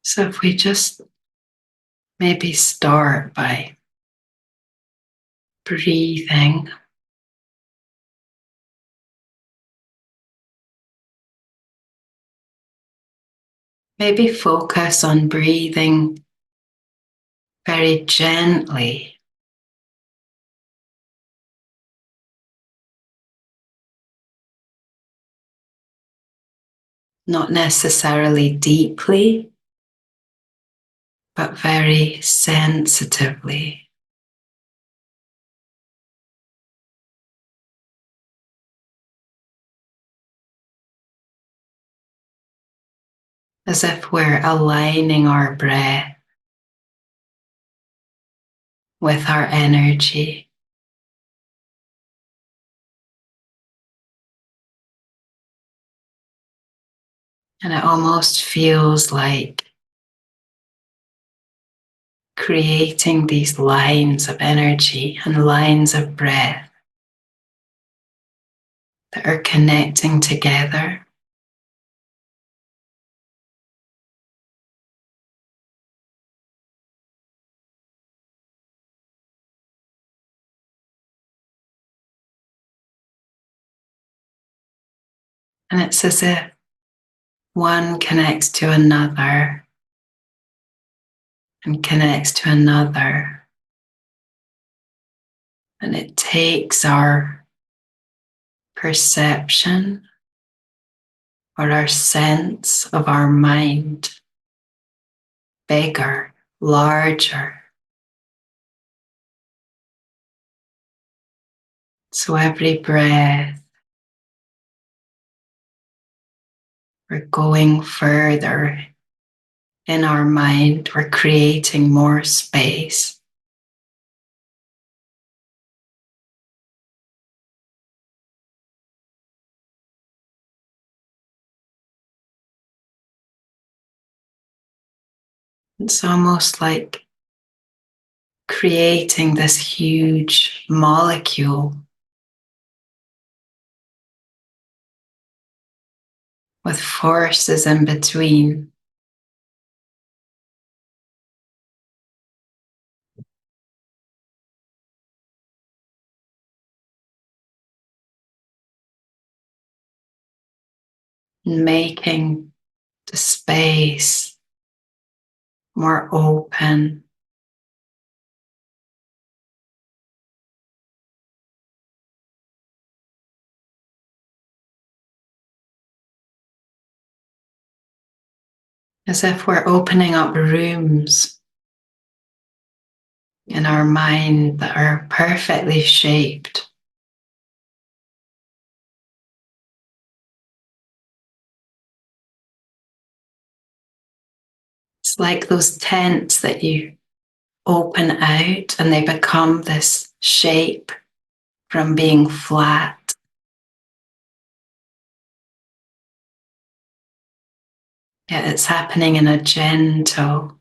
So if we just maybe start by breathing, maybe focus on breathing very gently, not necessarily deeply, but very sensitively. As if we're aligning our breath with our energy. And it almost feels like creating these lines of energy and lines of breath that are connecting together. And it's as if one connects to another and connects to another. And it takes our perception or our sense of our mind bigger, larger. So every breath, we're going further in our mind, we're creating more space. It's almost like creating this huge molecule with forces in between. Making the space more open, as if we're opening up rooms in our mind that are perfectly shaped. It's like those tents that you open out and they become this shape from being flat. Yet it's happening in a gentle,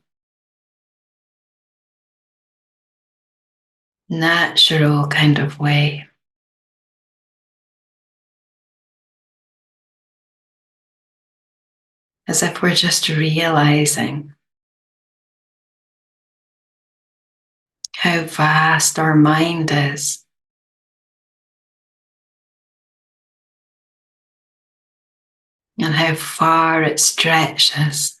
natural kind of way. As if we're just realizing how vast our mind is. And how far it stretches.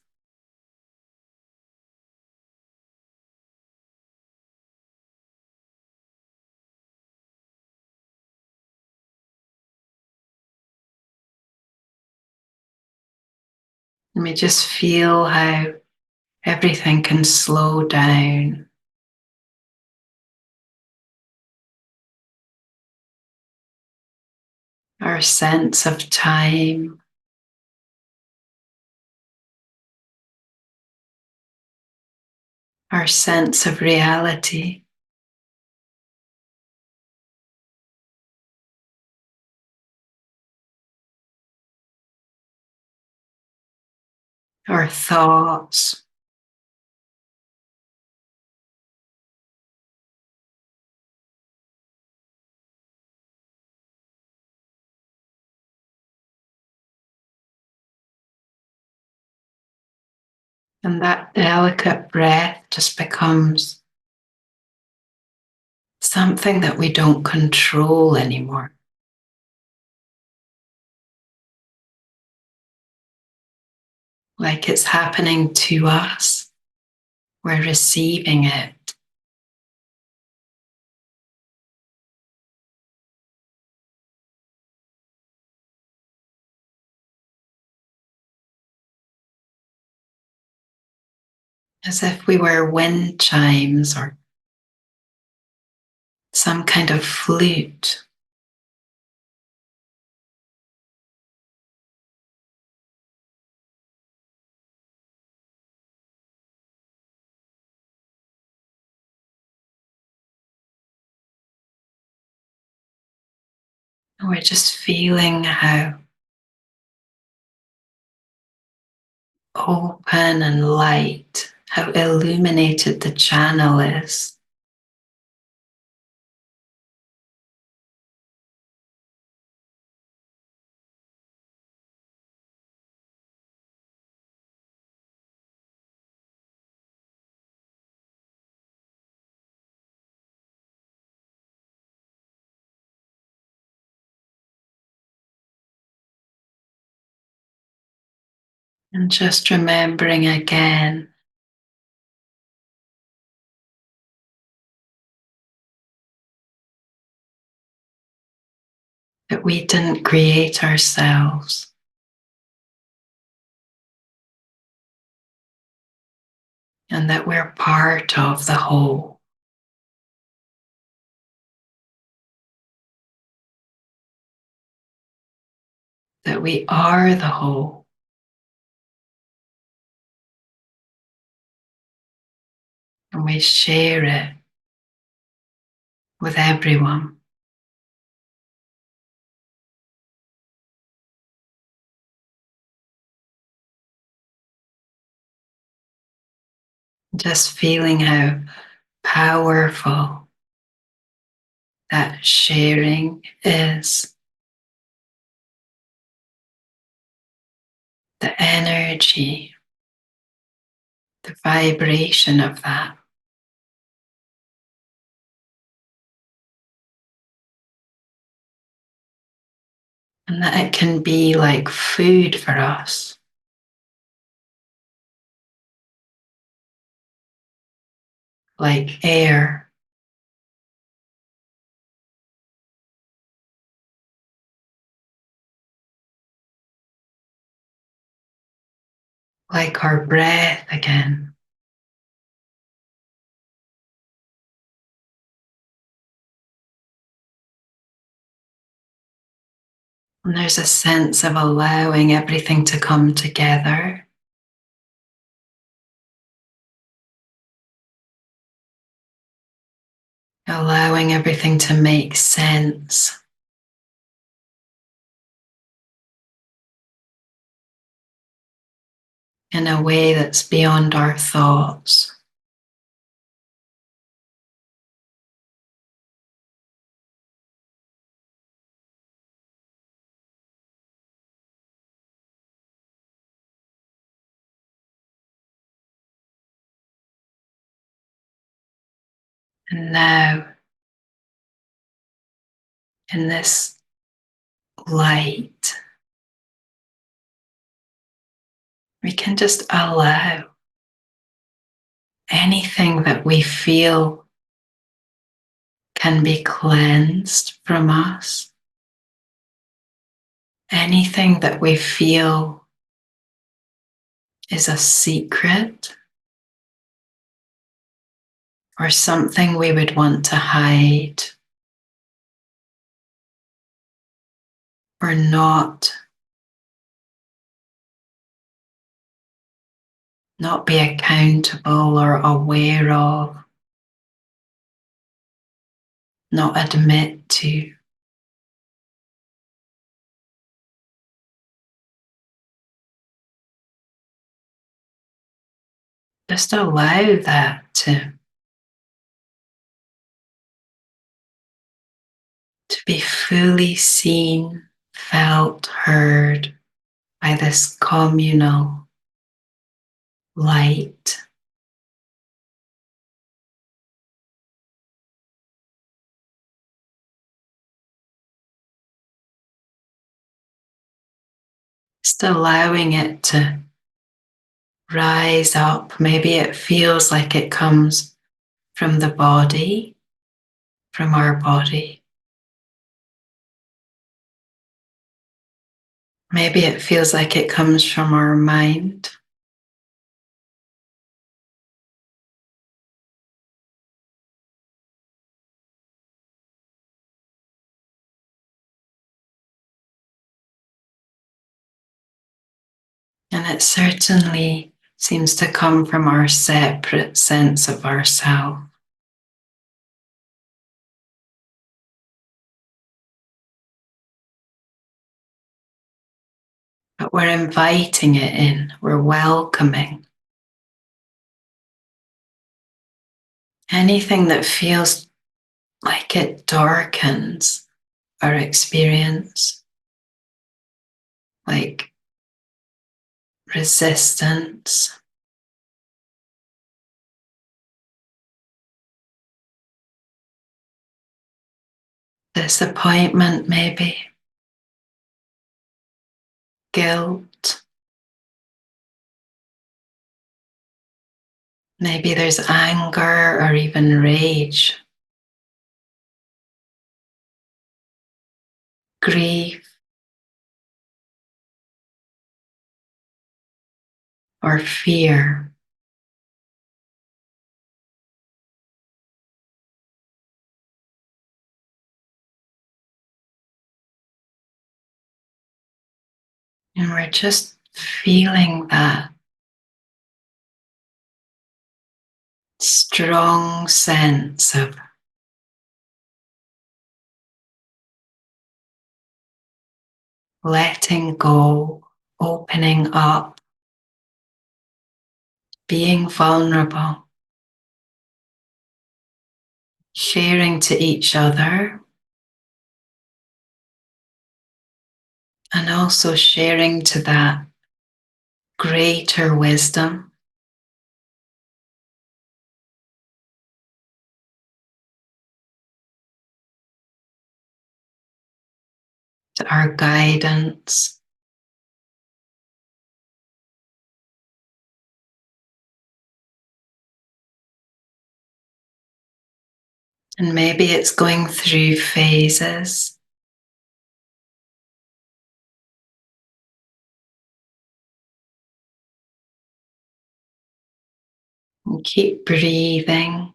And we just feel how everything can slow down. Our sense of time, our sense of reality. Our thoughts. And that delicate breath just becomes something that we don't control anymore. Like it's happening to us. We're receiving it. As if we were wind chimes or some kind of flute. And we're just feeling how open and light, how illuminated the channel is. And just remembering again that we didn't create ourselves, and that we're part of the whole. That we are the whole. And we share it with everyone. Just feeling how powerful that sharing is. The energy, the vibration of that. And that it can be like food for us, like air, like our breath again. And there's a sense of allowing everything to come together. Allowing everything to make sense in a way that's beyond our thoughts. And now, in this light, we can just allow anything that we feel can be cleansed from us, anything that we feel is a secret or something we would want to hide or not be accountable or aware of, not admit to. Just allow that to be fully seen, felt, heard by this communal light. Just allowing it to rise up. Maybe it feels like it comes from the body, from our body. Maybe it feels like it comes from our mind. And it certainly seems to come from our separate sense of ourself. But we're inviting it in, we're welcoming. Anything that feels like it darkens our experience, like resistance, disappointment, maybe guilt. Maybe there's anger or even rage, grief, or fear. And we're just feeling that strong sense of letting go, opening up, being vulnerable, sharing to each other, and also sharing to that greater wisdom, to our guidance. And maybe it's going through phases. And keep breathing.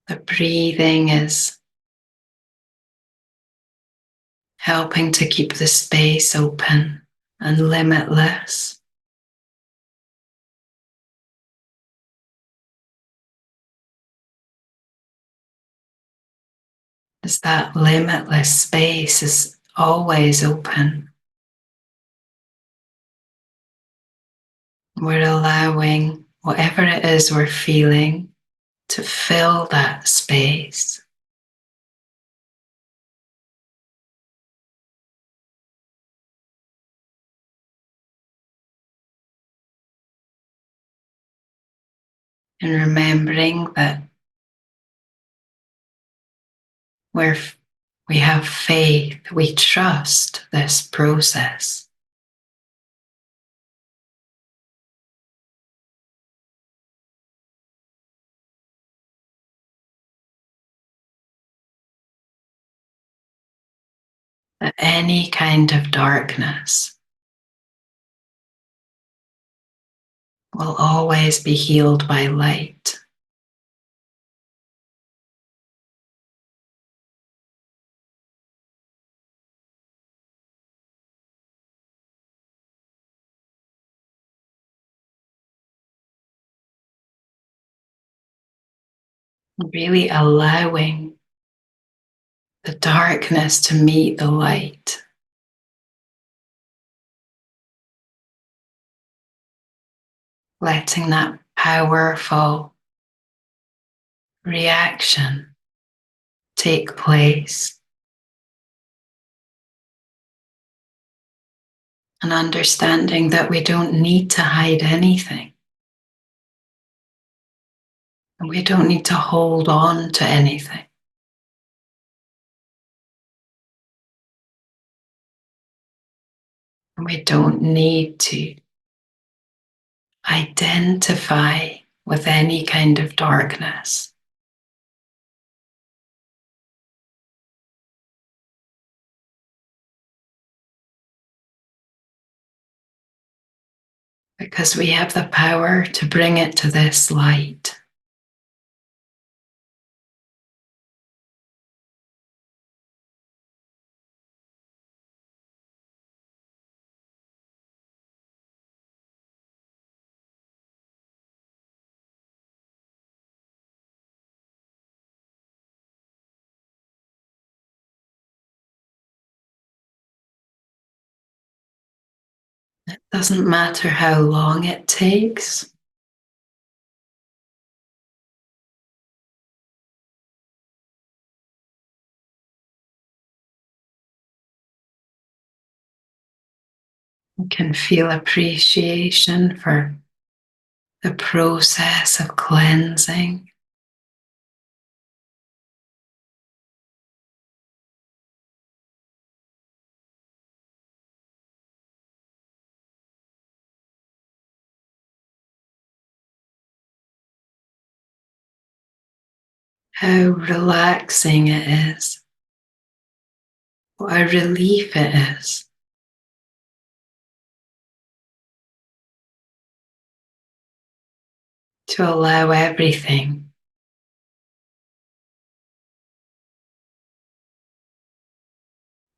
The breathing is helping to keep the space open and limitless. As that limitless space is always open. We're allowing whatever it is we're feeling to fill that space. And remembering that we have faith, we trust this process. That any kind of darkness will always be healed by light. Really allowing the darkness to meet the light. Letting that powerful reaction take place. and understanding that we don't need to hide anything. And we don't need to hold on to anything. And we don't need to identify with any kind of darkness. Because we have the power to bring it to this light. It doesn't matter how long it takes. You can feel appreciation for the process of cleansing. How relaxing it is. What a relief it is. To allow everything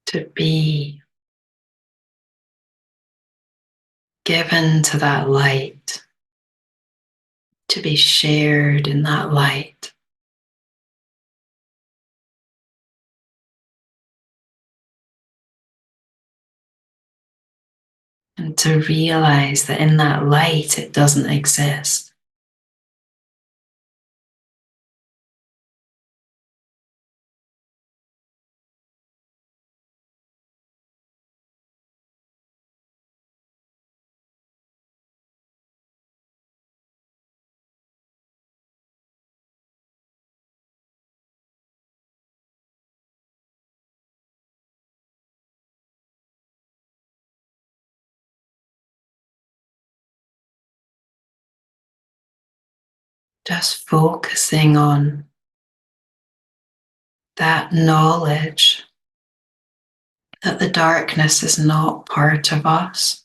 to be given to that light, to be shared in that light. And to realize that in that light it doesn't exist. Just focusing on that knowledge that the darkness is not part of us.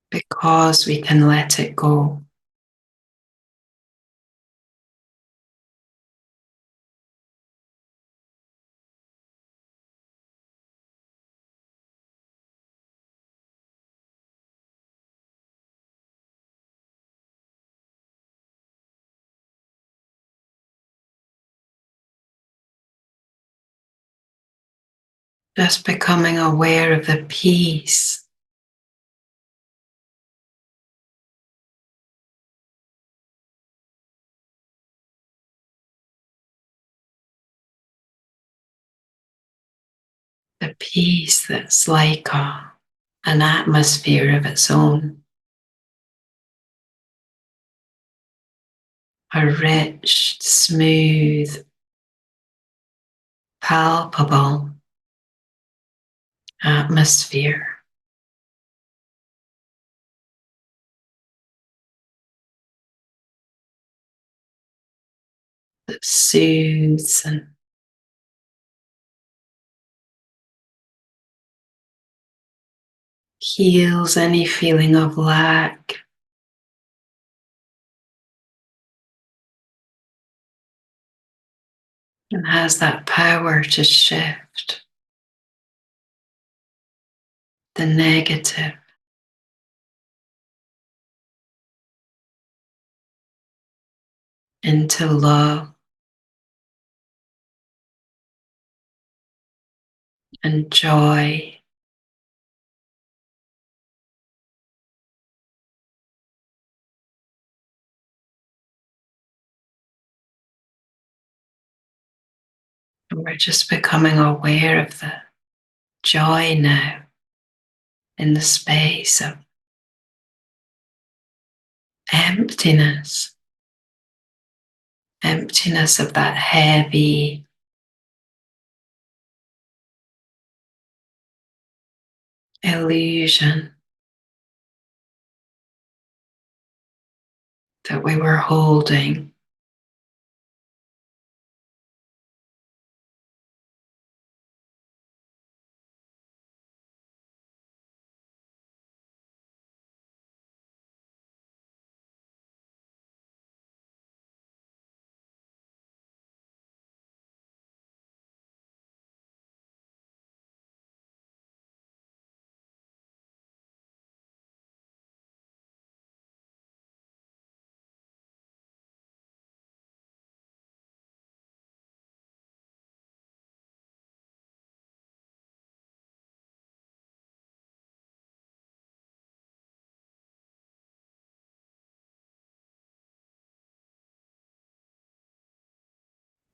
Because we can let it go. Just becoming aware of the peace, the peace that's like an atmosphere of its own, a rich, smooth, palpable atmosphere that soothes and heals any feeling of lack. And has that power to shift the negative into love and joy And we're just becoming aware of the joy now in the space of emptiness, emptiness of that heavy, illusion that we were holding.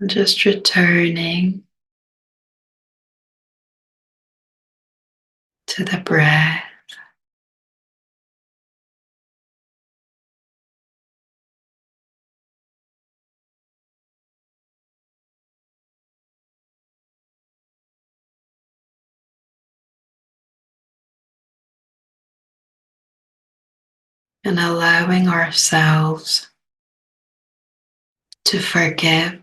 And just returning to the breath. And allowing ourselves to forgive,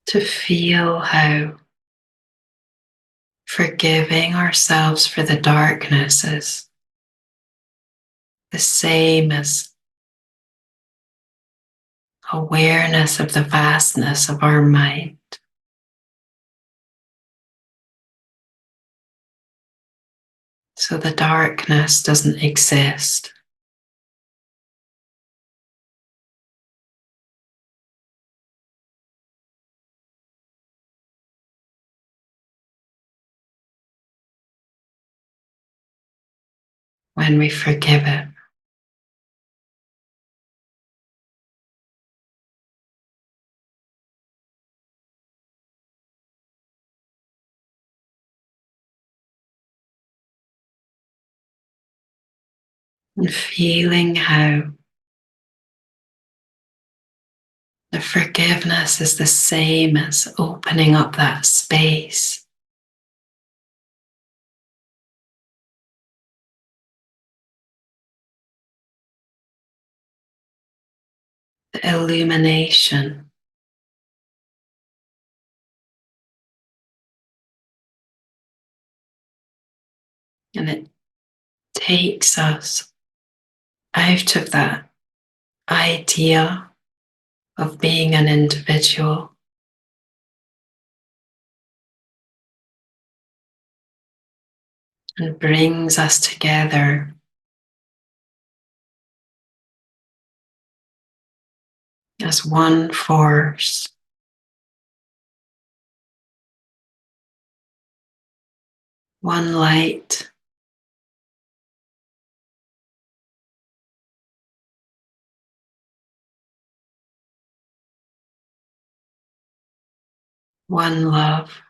to feel how forgiving ourselves for the darkness is the same as awareness of the vastness of our mind. So the darkness doesn't exist. When we forgive it. And feeling how the forgiveness is the same as opening up that space, the illumination. And it takes us out of that idea of being an individual and brings us together as one force, one light, one love.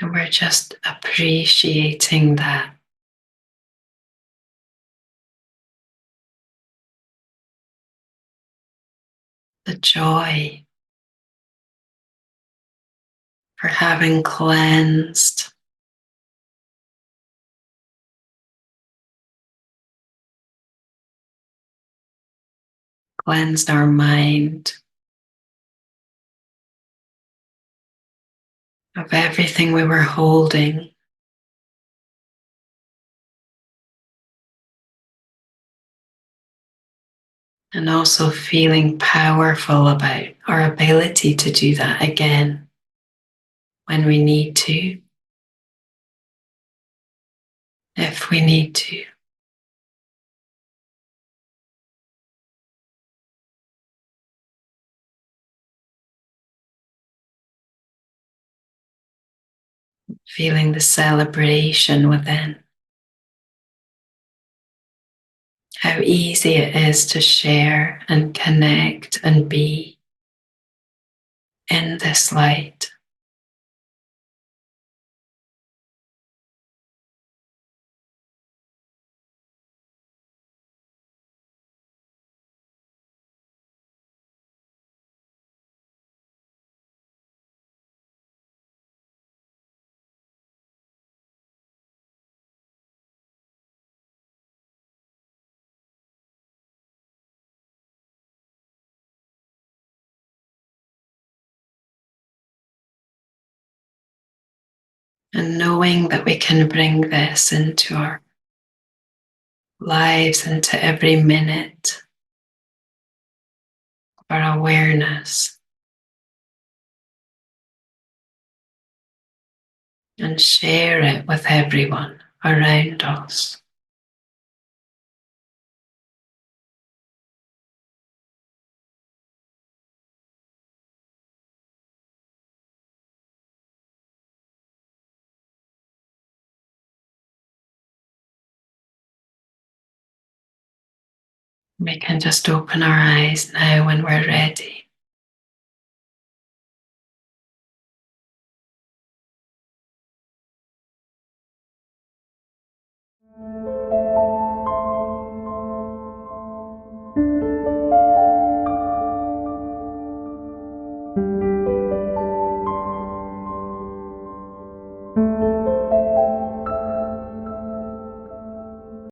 And we're just appreciating that. The joy for having cleansed our mind of everything we were holding. And also feeling powerful about our ability to do that again when we need to. if we need to. Feeling the celebration within. How easy it is to share and connect and be in this light. And knowing that we can bring this into our lives, into every minute of our awareness, and share it with everyone around us. We can just open our eyes now when we're ready.